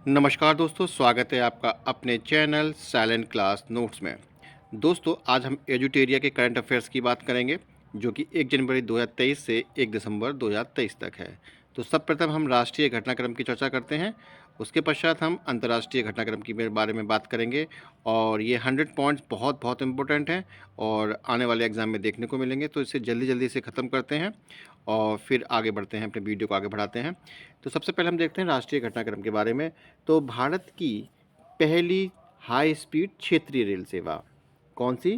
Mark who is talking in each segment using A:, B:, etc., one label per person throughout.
A: नमस्कार दोस्तों, स्वागत है आपका अपने चैनल साइलेंट क्लास नोट्स में। दोस्तों, आज हम एजुटेरिया के करंट अफेयर्स की बात करेंगे, जो कि 1 जनवरी 2023 से 1 दिसंबर 2023 तक है। तो सब प्रथम हम राष्ट्रीय घटनाक्रम की चर्चा करते हैं, उसके पश्चात हम अंतर्राष्ट्रीय घटनाक्रम के बारे में बात करेंगे। और ये 100 पॉइंट्स बहुत बहुत इंपॉर्टेंट हैं और आने वाले एग्जाम में देखने को मिलेंगे, तो इसे जल्दी जल्दी से ख़त्म करते हैं और फिर आगे बढ़ते हैं, अपने वीडियो को आगे बढ़ाते हैं। तो सबसे पहले हम देखते हैं राष्ट्रीय घटनाक्रम के बारे में। तो भारत की पहली हाई स्पीड क्षेत्रीय रेल सेवा कौन सी?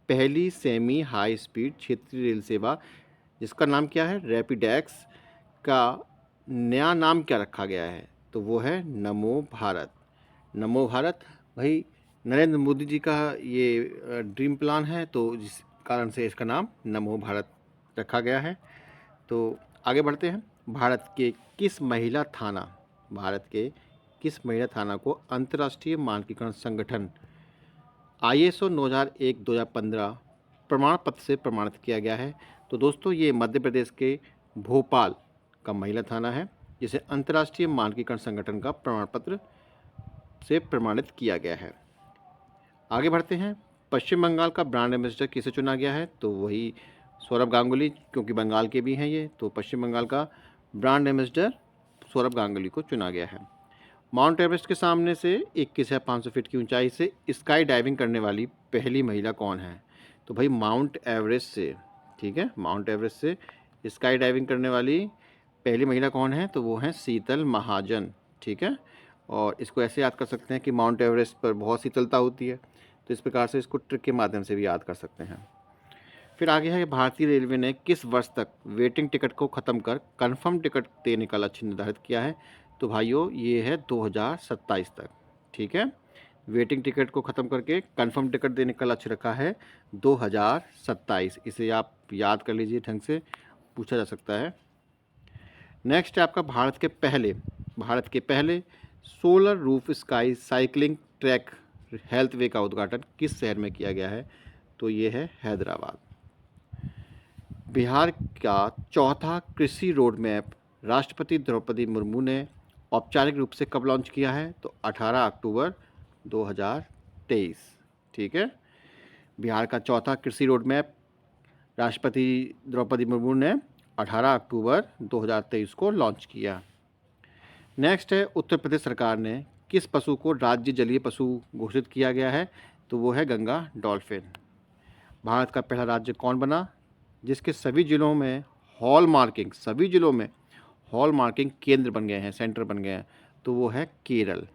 A: पहली सेमी हाई स्पीड क्षेत्रीय रेल सेवा, जिसका नाम क्या है? रैपिडेक्स, का नया नाम क्या रखा गया है? तो वो है नमो भारत। नमो भारत भाई, नरेंद्र मोदी जी का ये ड्रीम प्लान है, तो जिस कारण से इसका नाम नमो भारत रखा गया है। तो आगे बढ़ते हैं। भारत के किस महिला थाना को अंतर्राष्ट्रीय मानकीकरण संगठन ISO 9001-2015 प्रमाण पत्र से प्रमाणित किया गया है? तो दोस्तों, ये मध्य प्रदेश के भोपाल का महिला थाना है, जिसे अंतर्राष्ट्रीय मानकीकरण संगठन का प्रमाण पत्र से प्रमाणित किया गया है। आगे बढ़ते हैं। पश्चिम बंगाल का ब्रांड एम्बेसडर किसे चुना गया है? तो वही सौरभ गांगुली, क्योंकि बंगाल के भी हैं ये, तो पश्चिम बंगाल का ब्रांड एम्बेसडर सौरभ गांगुली को चुना गया है। माउंट एवरेस्ट के सामने से 21,500 फीट की ऊंचाई से स्काई डाइविंग करने वाली पहली महिला कौन है? तो भाई माउंट एवरेस्ट से, ठीक है, माउंट एवरेस्ट से स्काई डाइविंग करने वाली पहली महिला कौन है? तो वो है शीतल महाजन, ठीक है। और इसको ऐसे याद कर सकते हैं कि माउंट एवरेस्ट पर बहुत शीतलता होती है, तो इस प्रकार से इसको ट्रिक के माध्यम से भी याद कर सकते हैं। फिर आगे है, भारतीय रेलवे ने किस वर्ष तक वेटिंग टिकट को ख़त्म कर कंफर्म टिकट देने का लक्ष्य निर्धारित किया है? तो भाइयों, ये है 2027 तक, ठीक है। वेटिंग टिकट को ख़त्म करके कंफर्म टिकट देने का लक्ष्य रखा है 2027। इसे आप याद कर लीजिए, ढंग से पूछा जा सकता है। नेक्स्ट है आपका, भारत के पहले solar roof sky cycling track health वे का उद्घाटन किस शहर में किया गया है? तो ये है हैदराबाद। बिहार का चौथा कृषि रोड मैप राष्ट्रपति द्रौपदी मुर्मू ने औपचारिक रूप से कब लॉन्च किया है? तो 18 अक्टूबर 2023, ठीक है। बिहार का चौथा कृषि रोड मैप राष्ट्रपति द्रौपदी मुर्मू ने 18 अक्टूबर 2023 को लॉन्च किया। नेक्स्ट है, उत्तर प्रदेश सरकार ने किस पशु को राज्य जलीय पशु घोषित किया गया है? तो वो है गंगा डॉल्फिन। भारत का पहला राज्य कौन बना जिसके सभी जिलों में हॉल मार्किंग केंद्र बन गए हैं, सेंटर बन गए हैं? तो वो है केरल।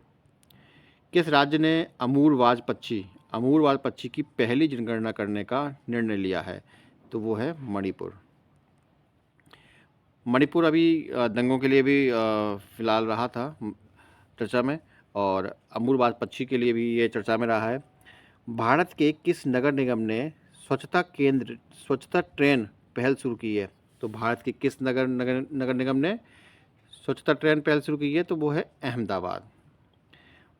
A: किस राज्य ने अमूरवाज पक्षी की पहली जनगणना करने का निर्णय लिया है? तो वो है मणिपुर। मणिपुर अभी दंगों के लिए भी फिलहाल रहा था चर्चा में, और अमूरवाज पक्षी के लिए भी ये चर्चा में रहा है। भारत के किस नगर निगम ने स्वच्छता ट्रेन पहल शुरू की है? तो भारत के किस नगर निगम ने स्वच्छता ट्रेन पहल शुरू की है? तो वो है अहमदाबाद।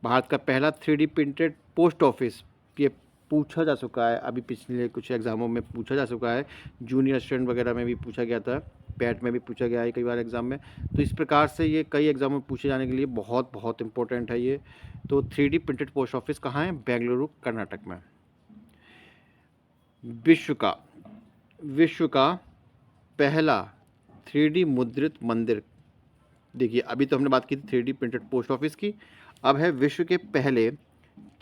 A: भारत का पहला 3D प्रिंटेड पोस्ट ऑफिस, ये पूछा जा चुका है, अभी पिछले कुछ एग्ज़ामों में पूछा जा चुका है, जूनियर स्टूडेंट वगैरह में भी पूछा गया था, पैट में भी पूछा गया है कई बार एग्ज़ाम में। तो इस प्रकार से ये कई एग्ज़ाम में पूछे जाने के लिए बहुत बहुत इंपॉर्टेंट है ये। तो 3D प्रिंटेड पोस्ट ऑफिस कहाँ है? बेंगलुरु, कर्नाटक में। विश्व का पहला 3D मुद्रित मंदिर, देखिए अभी तो हमने बात की थी 3D प्रिंटेड पोस्ट ऑफिस की, अब है विश्व के पहले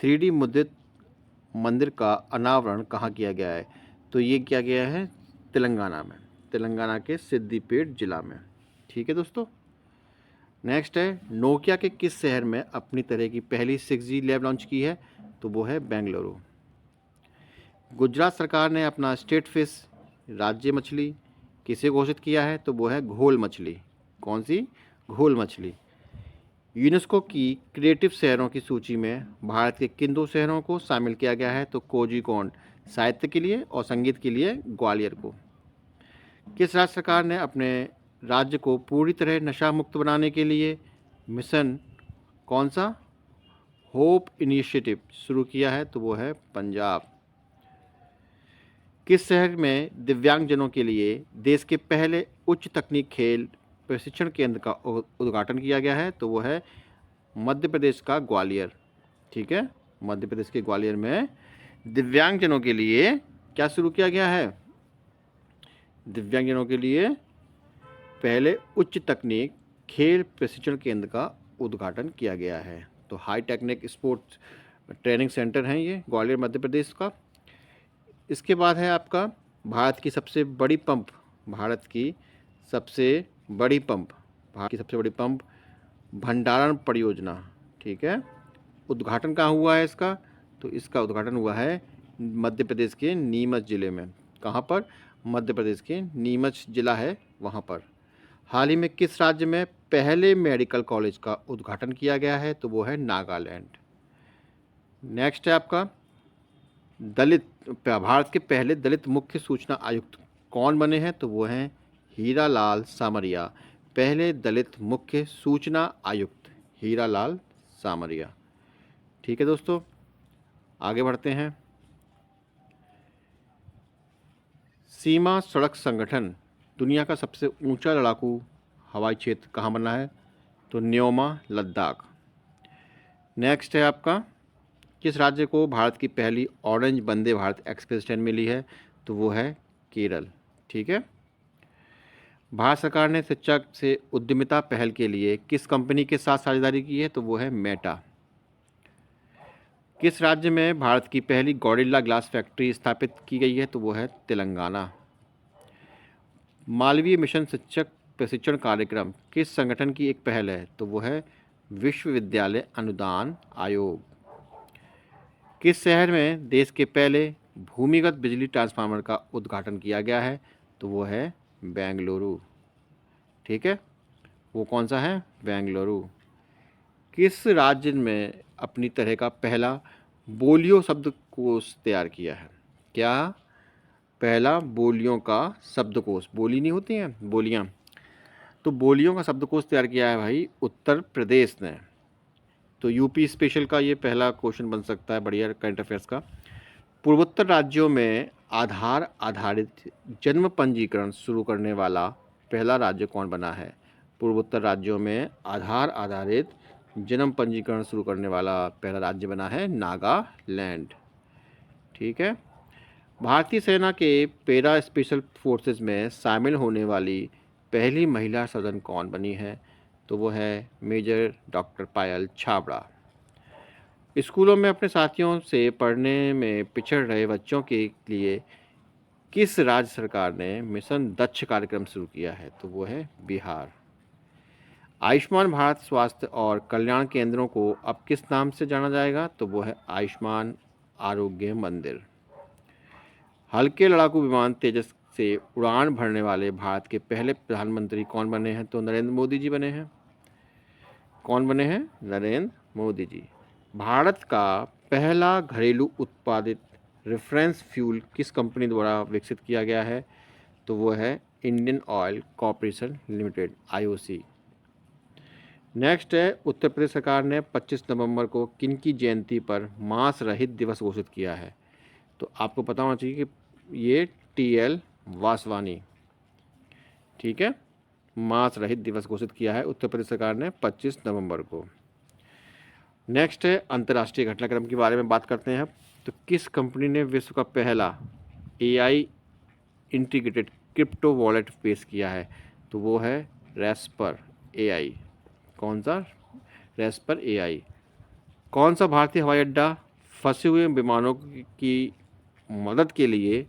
A: 3D मुद्रित मंदिर का अनावरण कहाँ किया गया है? तो ये किया गया है तेलंगाना में, तेलंगाना के सिद्दीपेट जिला में, ठीक है दोस्तों। नेक्स्ट है, नोकिया के किस शहर में अपनी तरह की पहली 6G लैब लॉन्च की है? तो वो है बेंगलुरु। गुजरात सरकार ने अपना स्टेट फिश राज्य मछली किसे घोषित किया है? तो वो है घोल मछली। कौन सी? घोल मछली। यूनेस्को की क्रिएटिव शहरों की सूची में भारत के किन 2 शहरों को शामिल किया गया है? तो कोझिकोड साहित्य के लिए और संगीत के लिए ग्वालियर को। किस राज्य सरकार ने अपने राज्य को पूरी तरह नशा मुक्त बनाने के लिए मिशन कौन सा होप इनिशिएटिव शुरू किया है? तो वो है पंजाब। किस शहर में दिव्यांगजनों के लिए देश के पहले उच्च तकनीक खेल प्रशिक्षण केंद्र का उद्घाटन किया गया है? तो वो है मध्य प्रदेश का ग्वालियर। ठीक है, मध्य प्रदेश के ग्वालियर में दिव्यांगजनों के लिए क्या शुरू किया गया है? दिव्यांगजनों के लिए पहले उच्च तकनीक खेल प्रशिक्षण केंद्र का उद्घाटन किया गया है। तो high technique sports training centre हैं ये ग्वालियर मध्य प्रदेश का। इसके बाद है आपका भारत की सबसे बड़ी पंप, भारत की सबसे बड़ी पंप, भारत की सबसे बड़ी पंप भंडारण परियोजना। ठीक है, उद्घाटन कहाँ हुआ है इसका? तो इसका उद्घाटन हुआ है मध्य प्रदेश के नीमच ज़िले में। कहाँ पर? मध्य प्रदेश के नीमच ज़िला है वहाँ पर। हाल ही में किस राज्य में पहले मेडिकल कॉलेज का उद्घाटन किया गया है? तो वो है नागालैंड। नेक्स्ट है आपका भारत के पहले दलित मुख्य सूचना आयुक्त कौन बने हैं? तो वो हैं हीरालाल सामरिया, पहले दलित मुख्य सूचना आयुक्त हीरालाल सामरिया। ठीक है दोस्तों, आगे बढ़ते हैं। सीमा सड़क संगठन दुनिया का सबसे ऊंचा लड़ाकू हवाई क्षेत्र कहाँ बना है? तो न्योमा, लद्दाख। नेक्स्ट है आपका किस राज्य को भारत की पहली orange Vande Bharat express train मिली है? तो वो है केरल। ठीक है, भारत सरकार ने शिक्षा से उद्यमिता पहल के लिए किस कंपनी के साथ साझेदारी की है? तो वो है मेटा। किस राज्य में भारत की पहली गॉरिल्ला ग्लास फैक्ट्री स्थापित की गई है? तो वो है तेलंगाना। मालवीय मिशन शिक्षक प्रशिक्षण कार्यक्रम किस संगठन की एक पहल है? तो वो है विश्वविद्यालय अनुदान आयोग। किस शहर में देश के पहले भूमिगत बिजली ट्रांसफार्मर का उद्घाटन किया गया है? तो वो है बेंगलुरु। ठीक है, वो कौन सा है? बेंगलुरु। किस राज्य में अपनी तरह का पहला बोलियो शब्दकोश तैयार किया है? क्या? पहला बोलियों का शब्दकोश। बोली नहीं होती हैं, बोलियाँ, तो बोलियों का शब्दकोश तैयार किया है भाई उत्तर प्रदेश ने। तो यूपी स्पेशल का ये पहला क्वेश्चन बन सकता है, बढ़िया करंट अफेयर्स का। पूर्वोत्तर राज्यों में आधार आधारित जन्म पंजीकरण शुरू करने वाला पहला राज्य कौन बना है? पूर्वोत्तर राज्यों में आधार आधारित जन्म पंजीकरण शुरू करने वाला पहला राज्य बना है नागालैंड। ठीक है, भारतीय सेना के पैरा स्पेशल फोर्सेस में शामिल होने वाली पहली महिला सर्जन कौन बनी है? तो वो है मेजर डॉक्टर पायल छाबड़ा। स्कूलों में अपने साथियों से पढ़ने में पिछड़ रहे बच्चों के लिए किस राज्य सरकार ने मिशन दक्ष कार्यक्रम शुरू किया है? तो वो है बिहार। आयुष्मान भारत स्वास्थ्य और कल्याण केंद्रों को अब किस नाम से जाना जाएगा? तो वो है आयुष्मान आरोग्य मंदिर। हल्के लड़ाकू विमान तेजस से उड़ान भरने वाले भारत के पहले प्रधानमंत्री कौन बने हैं? तो नरेंद्र मोदी जी बने हैं। कौन बने हैं? नरेंद्र मोदी जी। भारत का पहला घरेलू उत्पादित रेफरेंस फ्यूल किस कंपनी द्वारा विकसित किया गया है? तो वो है Indian oil corporation limited, IOC। Next है उत्तर प्रदेश सरकार ने 25 नवंबर को किन की जयंती पर मांस रहित दिवस घोषित किया है? तो आपको पता होना चाहिए कि ये TL वासवानी। ठीक है, मांस रहित दिवस घोषित किया है उत्तर प्रदेश सरकार ने 25 नवंबर को। नेक्स्ट है अंतर्राष्ट्रीय घटनाक्रम के बारे में बात करते हैं। तो किस कंपनी ने विश्व का पहला AI इंटीग्रेटेड क्रिप्टो वॉलेट पेश किया है? तो वो है रेस्पर AI। कौन सा? रेस्पर AI। कौन सा भारतीय हवाई अड्डा फंसे हुए विमानों की मदद के लिए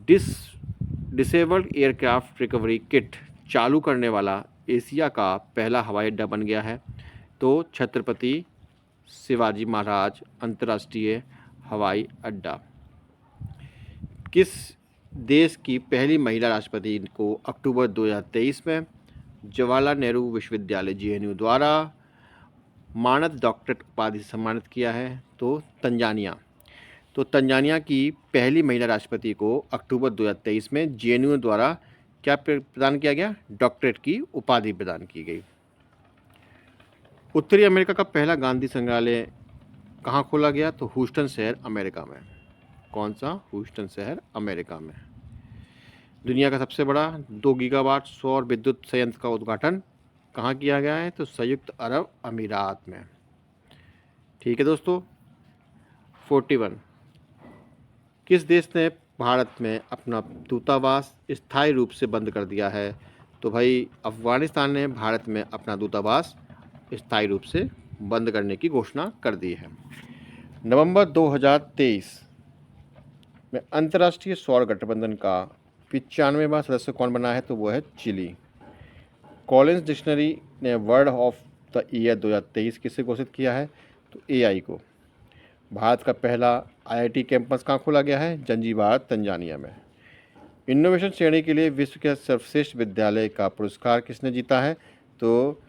A: डिसेबल्ड एयरक्राफ्ट रिकवरी किट चालू करने वाला एशिया का पहला हवाई अड्डा बन गया है? तो छत्रपति शिवाजी महाराज अंतर्राष्ट्रीय हवाई अड्डा। किस देश की पहली महिला राष्ट्रपति को अक्टूबर 2023 में जवाहरलाल नेहरू विश्वविद्यालय JNU द्वारा मानद डॉक्टरेट उपाधि से सम्मानित किया है? तो तंजानिया। तो तंजानिया की पहली महिला राष्ट्रपति को अक्टूबर 2023 में JNU द्वारा क्या प्रदान किया गया? डॉक्टरेट की उपाधि प्रदान की गई। उत्तरी अमेरिका का पहला गांधी संग्रहालय कहाँ खोला गया? तो ह्यूस्टन शहर अमेरिका में। कौन सा? ह्यूस्टन शहर अमेरिका में। दुनिया का सबसे बड़ा 2 गीगावाट सौर विद्युत संयंत्र का उद्घाटन कहाँ किया गया है? तो संयुक्त अरब अमीरात में। ठीक है दोस्तों। 41, किस देश ने भारत में अपना दूतावास स्थायी रूप से बंद कर दिया है? तो भाई अफगानिस्तान ने भारत में अपना दूतावास स्थायी रूप से बंद करने की घोषणा कर दी है। नवंबर 2023 में अंतर्राष्ट्रीय सौर गठबंधन का 95वां सदस्य कौन बना है? तो वो है चिली। कॉलिंस डिक्शनरी ने वर्ड ऑफ द ईयर 2023 किसे घोषित किया है? तो एआई को। भारत का पहला आईआईटी कैंपस कहाँ खोला गया है? जंजीबार तंजानिया में। इनोवेशन श्रेणी के लिए विश्व के सर्वश्रेष्ठ विद्यालय का पुरस्कार किसने जीता है? तो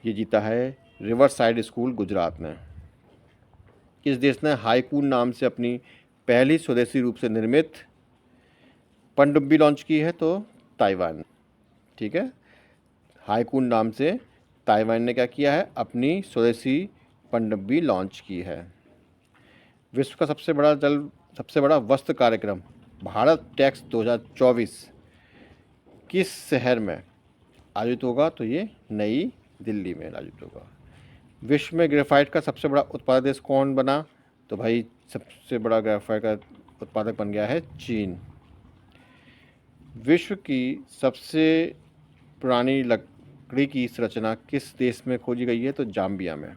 A: ये जीता है रिवर साइड स्कूल गुजरात ने। किस देश ने हाईकून नाम से अपनी पहली स्वदेशी रूप से निर्मित पनडुब्बी लॉन्च की है? तो ताइवान। ठीक है, हाईकून नाम से ताइवान ने क्या किया है? अपनी स्वदेशी पनडुब्बी लॉन्च की है। विश्व का सबसे बड़ा वस्त्र कार्यक्रम भारत टेक्स 2024 किस शहर में आयोजित होगा? तो ये नई दिल्ली में आयोजित होगा। विश्व में ग्रेफाइट का सबसे बड़ा उत्पादक देश कौन बना? तो भाई सबसे बड़ा ग्रेफाइट का उत्पादक बन गया है चीन। विश्व की सबसे पुरानी लकड़ी की संरचना किस देश में खोजी गई है? तो जाम्बिया में।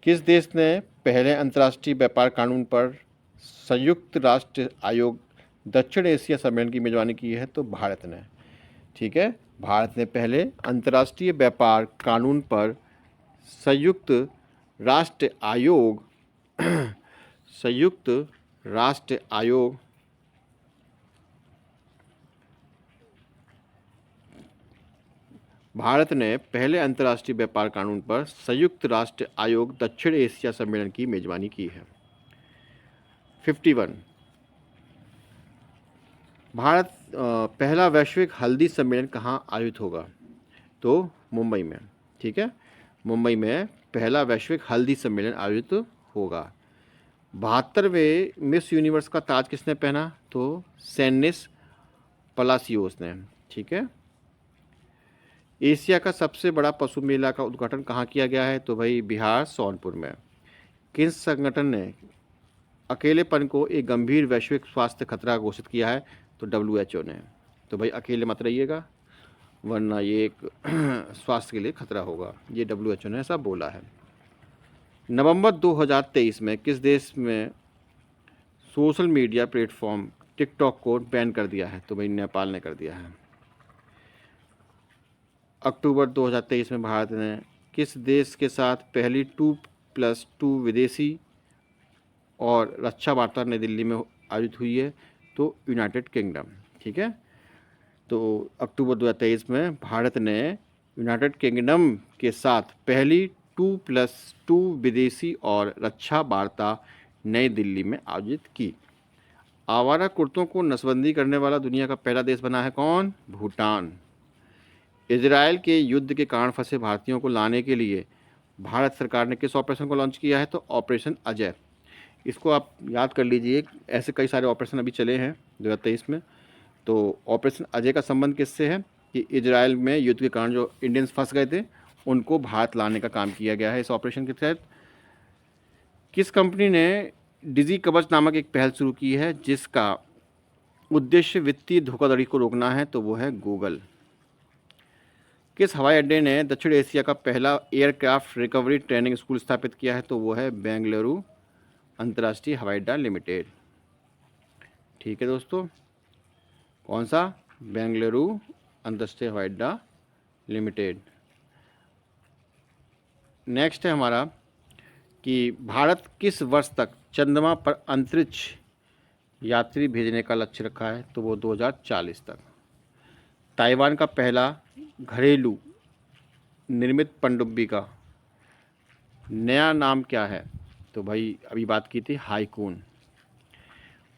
A: किस देश ने पहले अंतर्राष्ट्रीय व्यापार कानून पर संयुक्त राष्ट्र आयोग दक्षिण एशिया सम्मेलन की मेजबानी की है? तो भारत ने। ठीक है, भारत ने पहले अंतर्राष्ट्रीय व्यापार कानून पर संयुक्त राष्ट्र आयोग संयुक्त राष्ट्र आयोग भारत ने पहले अंतर्राष्ट्रीय व्यापार कानून पर संयुक्त राष्ट्र आयोग दक्षिण एशिया सम्मेलन की मेजबानी की है। 51, भारत पहला वैश्विक हल्दी सम्मेलन कहाँ आयोजित होगा? तो मुंबई में। ठीक है, मुंबई में पहला वैश्विक हल्दी सम्मेलन आयोजित होगा। 72वें मिस यूनिवर्स का ताज किसने पहना? तो सैनिस पलासियोस ने। ठीक है, एशिया का सबसे बड़ा पशु मेला का उद्घाटन कहाँ किया गया है? तो भाई बिहार सोनपुर में। किस संगठन ने अकेलेपन को एक गंभीर वैश्विक स्वास्थ्य खतरा घोषित किया है? तो WHO ने। तो भाई अकेले मत रहिएगा, वरना ये एक स्वास्थ्य के लिए खतरा होगा, ये WHO ने ऐसा बोला है। नवंबर 2023 में किस देश में सोशल मीडिया प्लेटफॉर्म टिकटॉक को बैन कर दिया है? तो भाई नेपाल ने कर दिया है। अक्टूबर 2023 में भारत ने किस देश के साथ पहली 2+2 विदेशी और रक्षा वार्ता नई दिल्ली में आयोजित हुई है? तो यूनाइटेड किंगडम। ठीक है, तो अक्टूबर 2023 में भारत ने यूनाइटेड किंगडम के साथ पहली 2+2 विदेशी और रक्षा वार्ता नई दिल्ली में आयोजित की। आवारा कुत्तों को नसबंदी करने वाला दुनिया का पहला देश बना है कौन? भूटान। इजराइल के युद्ध के कारण फंसे भारतीयों को लाने के लिए भारत सरकार ने किस ऑपरेशन को लॉन्च किया है? तो ऑपरेशन अजय। इसको आप याद कर लीजिए, ऐसे कई सारे ऑपरेशन अभी चले हैं 2023 में। तो ऑपरेशन अजय का संबंध किससे है? कि इजराइल में युद्ध के कारण जो इंडियंस फंस गए थे उनको भारत लाने का काम किया गया है इस ऑपरेशन के तहत। किस कंपनी ने डिजी कवच नामक एक पहल शुरू की है जिसका उद्देश्य वित्तीय धोखाधड़ी को रोकना है? तो वो है गूगल। किस हवाई अड्डे ने दक्षिण एशिया का पहला एयरक्राफ्ट रिकवरी ट्रेनिंग स्कूल स्थापित किया है? तो वो है बेंगलुरु अंतर्राष्ट्रीय हवाई अड्डा लिमिटेड। ठीक है दोस्तों, कौन सा? बेंगलुरु अंतर्राष्ट्रीय हवाई अड्डा लिमिटेड। नेक्स्ट है हमारा कि भारत किस वर्ष तक चंद्रमा पर अंतरिक्ष यात्री भेजने का लक्ष्य रखा है? तो वो 2040 तक। ताइवान का पहला घरेलू निर्मित पनडुब्बी का नया नाम क्या है? तो भाई अभी बात की थी हाईकून।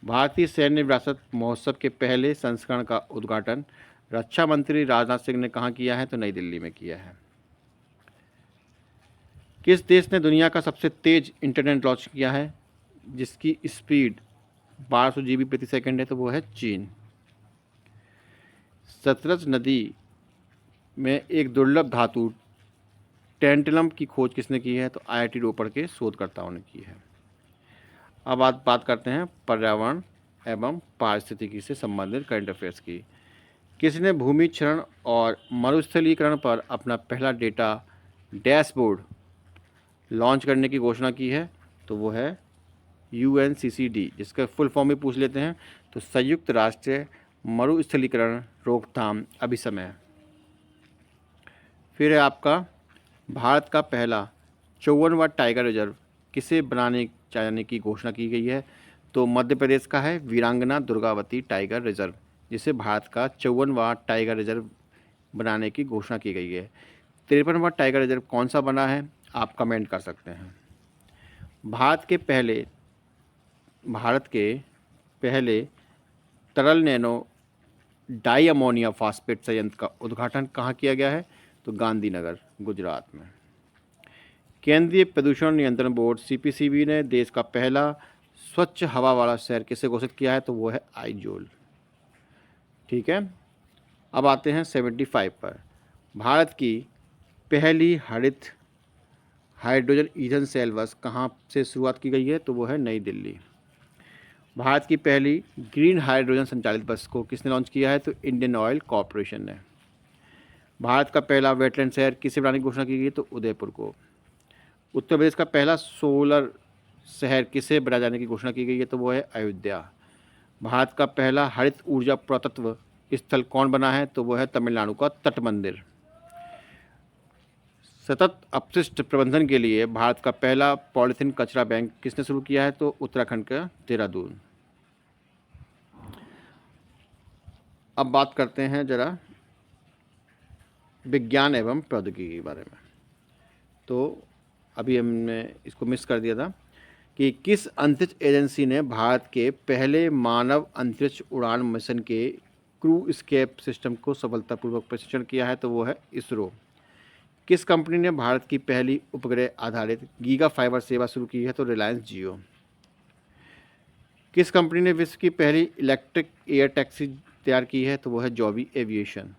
A: भारतीय सैन्य विरासत महोत्सव के पहले संस्करण का उद्घाटन रक्षा मंत्री राजनाथ सिंह ने कहाँ किया है? तो नई दिल्ली में किया है। किस देश ने दुनिया का सबसे तेज इंटरनेट लॉन्च किया है जिसकी स्पीड 1200 GB प्रति सेकंड है? तो वो है चीन। सतलज नदी में एक दुर्लभ धातु टेंटलम की खोज किसने की है? तो IIT रोपड़ के शोधकर्ताओं ने की है। अब बात करते हैं पर्यावरण एवं पारिस्थितिकी से संबंधित करंट अफेयर्स की। किसने भूमि क्षरण और मरुस्थलीकरण पर अपना पहला डेटा डैशबोर्ड लॉन्च करने की घोषणा की है? तो वो है UNCCD, जिसका फुल फॉर्म भी पूछ लेते हैं तो संयुक्त राष्ट्र मरुस्थलीकरण रोकथाम अभिसमय। फिर है आपका भारत का पहला 54वां टाइगर रिजर्व किसे बनाने जाने की घोषणा की गई है? तो मध्य प्रदेश का है वीरांगना दुर्गावती टाइगर रिजर्व, जिसे भारत का 54वां टाइगर रिजर्व बनाने की घोषणा की गई है। 53वां टाइगर रिजर्व कौन सा बना है? आप कमेंट कर सकते हैं। भारत के पहले तरल नैनो डाई अमोनिया फास्फेट संयंत्र का उद्घाटन कहाँ किया गया है? तो गांधीनगर, गुजरात में। केंद्रीय प्रदूषण नियंत्रण बोर्ड CPCB ने देश का पहला स्वच्छ हवा वाला शहर किसे घोषित किया है? तो वो है आइजोल। ठीक है, अब आते हैं 75 पर। भारत की पहली हरित हाइड्रोजन ईंधन सेल बस कहाँ से शुरुआत की गई है? तो वो है नई दिल्ली। भारत की पहली ग्रीन हाइड्रोजन संचालित बस को किसने लॉन्च किया है? तो इंडियन ऑयल कॉरपोरेशन ने। भारत का पहला वेटलैंड शहर किसे बनाने की घोषणा की गई? तो उदयपुर को। उत्तर प्रदेश का पहला सोलर शहर किसे बनाए जाने की घोषणा की गई है? तो वो है अयोध्या। भारत का पहला हरित ऊर्जा पुरातत्व स्थल कौन बना है? तो वो है तमिलनाडु का तट मंदिर। सतत अपशिष्ट प्रबंधन के लिए भारत का पहला पॉलीथीन कचरा बैंक किसने शुरू किया है? तो उत्तराखंड का देहरादून। अब बात करते हैं जरा विज्ञान एवं प्रौद्योगिकी के बारे में। तो अभी हमने इसको मिस कर दिया था कि किस अंतरिक्ष एजेंसी ने भारत के पहले मानव अंतरिक्ष उड़ान मिशन के क्रू स्केप सिस्टम को सफलतापूर्वक प्रशिक्षण किया है? तो वो है इसरो। किस कंपनी ने भारत की पहली उपग्रह आधारित गीगा फाइबर सेवा शुरू की है? तो रिलायंस जियो। किस कंपनी ने विश्व की पहली इलेक्ट्रिक एयर टैक्सी तैयार की है? तो वो है जॉबी एविएशन।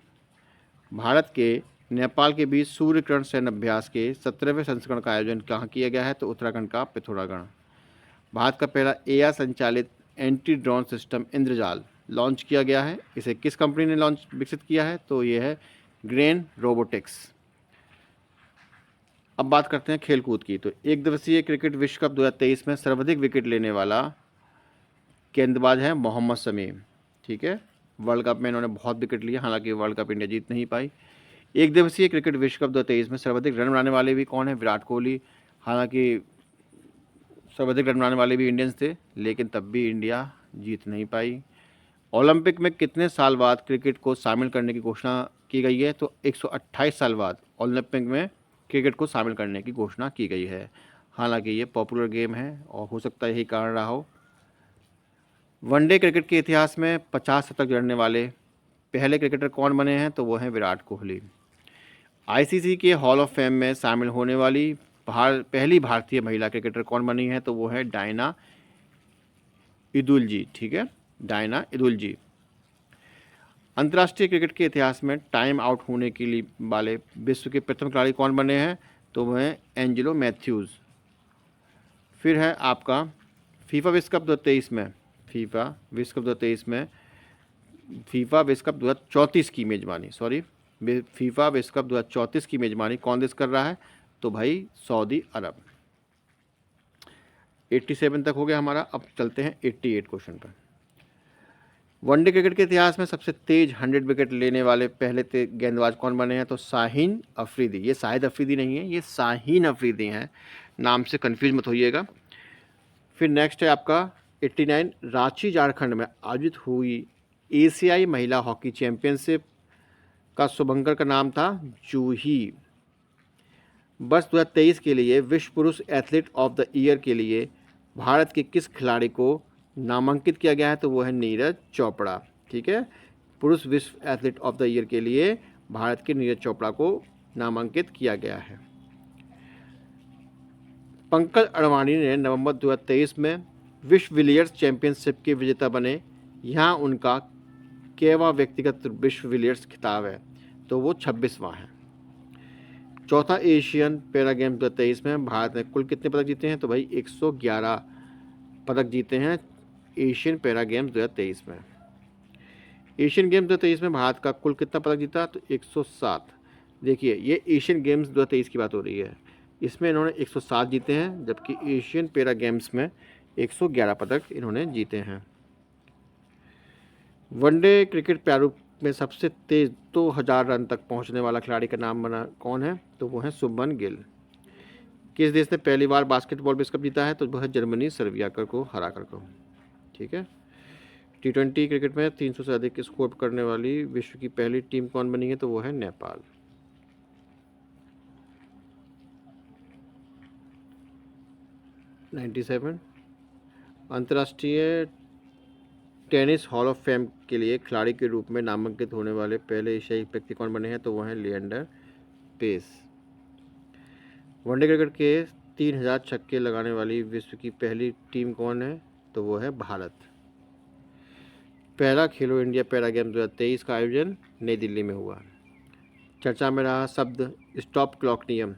A: भारत के नेपाल के बीच सूर्य किरण सैन्य अभ्यास के 17वें संस्करण का आयोजन कहाँ किया गया है? तो उत्तराखंड का पिथौरागढ़। भारत का पहला AI संचालित एंटी ड्रोन सिस्टम इंद्रजाल लॉन्च किया गया है। इसे किस कंपनी ने विकसित किया है? तो ये है ग्रेन रोबोटिक्स। अब बात करते हैं खेलकूद की। तो एक दिवसीय क्रिकेट विश्व कप 2023 में सर्वाधिक विकेट लेने वाला गेंदबाज है मोहम्मद शमी। ठीक है, वर्ल्ड कप में इन्होंने बहुत विकेट लिए, हालांकि वर्ल्ड कप इंडिया जीत नहीं पाई। एक दिवसीय क्रिकेट विश्व कप 2023 में सर्वाधिक रन बनाने वाले भी कौन है? विराट कोहली। हालांकि सर्वाधिक रन बनाने वाले भी इंडियंस थे, लेकिन तब भी इंडिया जीत नहीं पाई। ओलंपिक में कितने साल बाद क्रिकेट को शामिल करने की घोषणा की गई है? तो 128 साल बाद ओलंपिक में क्रिकेट को शामिल करने की घोषणा की गई है। हालांकि ये पॉपुलर गेम है और हो सकता है यही कारण रहा हो। वनडे क्रिकेट के इतिहास में 50 शतक जड़ने वाले पहले क्रिकेटर कौन बने हैं? तो वो हैं विराट कोहली। ICC के हॉल ऑफ फेम में शामिल होने वाली पहली भारतीय महिला क्रिकेटर कौन बनी है? तो वो है डायना इदुलजी। ठीक है, डायना इदुलजी। अंतर्राष्ट्रीय क्रिकेट के इतिहास में टाइम आउट होने के लिए वाले विश्व के प्रथम खिलाड़ी कौन बने हैं? तो वह हैं एंजेलो मैथ्यूज़। फिर है आपका फीफा विश्व कप 2023 में फीफा विश्व कप 2034 की मेज़बानी फीफा विश्व कप 2034 की मेज़बानी कौन देश कर रहा है? तो भाई सऊदी अरब। 87 तक हो गया हमारा। अब चलते हैं 88 क्वेश्चन पर। वनडे क्रिकेट के इतिहास में सबसे तेज 100 विकेट लेने वाले पहले गेंदबाज कौन बने हैं? तो शाहीन अफरीदी। ये शाहिद अफरीदी नहीं है, ये शाहीन अफरीदी हैं, नाम से कंफ्यूज मत होइएगा। फिर नेक्स्ट है आपका 89, रांची झारखंड में आयोजित हुई एशियाई महिला हॉकी चैंपियनशिप का शुभंकर का नाम था जूही। वर्ष 2023 के लिए विश्व पुरुष एथलीट ऑफ द ईयर के लिए भारत के किस खिलाड़ी को नामांकित किया गया है? तो वो है नीरज चोपड़ा। ठीक है, पुरुष विश्व एथलीट ऑफ द ईयर के लिए भारत के नीरज चोपड़ा को नामांकित किया गया है। पंकज अडवाणी ने नवंबर 2023 में विश्व बिलियर्ड्स चैंपियनशिप के विजेता बने। यहाँ उनका केवा व्यक्तिगत विश्व बिलियर्ड्स खिताब है? तो वो 26वां है। चौथा एशियन पैरा गेम्स 2023 में भारत ने कुल कितने पदक जीते हैं? तो भाई 111 पदक जीते हैं एशियन पैरा गेम्स 2023 में। एशियन गेम्स 2023 में भारत का कुल कितना पदक जीता? तो 107। देखिए, ये एशियन गेम्स 2023 की बात हो रही है, इसमें इन्होंने 107 जीते हैं, जबकि एशियन पैरा गेम्स में 111 पदक इन्होंने जीते हैं। वनडे क्रिकेट प्रारूप में सबसे तेज 2000 रन तक पहुंचने वाला खिलाड़ी का नाम बना कौन है? तो वो है शुभमन गिल। किस देश ने पहली बार बास्केटबॉल विश्व कप जीता है? तो वो है जर्मनी, सर्बिया को हरा कर को। ठीक है। T20 क्रिकेट में 300 से अधिक स्कोर करने वाली विश्व की पहली टीम कौन बनी है? तो वो है नेपाल। (97) अंतर्राष्ट्रीय टेनिस हॉल ऑफ फेम के लिए खिलाड़ी के रूप में नामांकित होने वाले पहले एशियाई व्यक्ति कौन बने हैं? तो वो हैं लिएंडर पेस। वनडे क्रिकेट के 3000 छक्के लगाने वाली विश्व की पहली टीम कौन है? तो वो है भारत। पहला खेलो इंडिया पैरा गेम 2023 का आयोजन नई दिल्ली में हुआ। चर्चा में रहा शब्द स्टॉप क्लॉक नियम।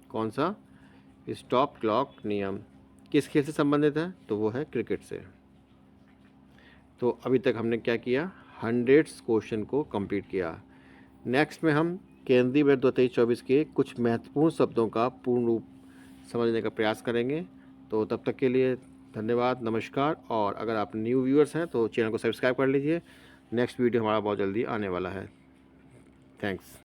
A: कौन सा? स्टॉप क्लॉक नियम किस खेल से संबंधित है? तो वो है क्रिकेट से। तो अभी तक हमने क्या किया? 100 क्वेश्चन को कंप्लीट किया। नेक्स्ट में हम केंद्रीय बजट 2023-24 के कुछ महत्वपूर्ण शब्दों का पूर्ण रूप समझने का प्रयास करेंगे। तो तब तक के लिए धन्यवाद, नमस्कार। और अगर आप न्यू व्यूअर्स हैं तो चैनल को सब्सक्राइब कर लीजिए। नेक्स्ट वीडियो हमारा बहुत जल्दी आने वाला है। थैंक्स।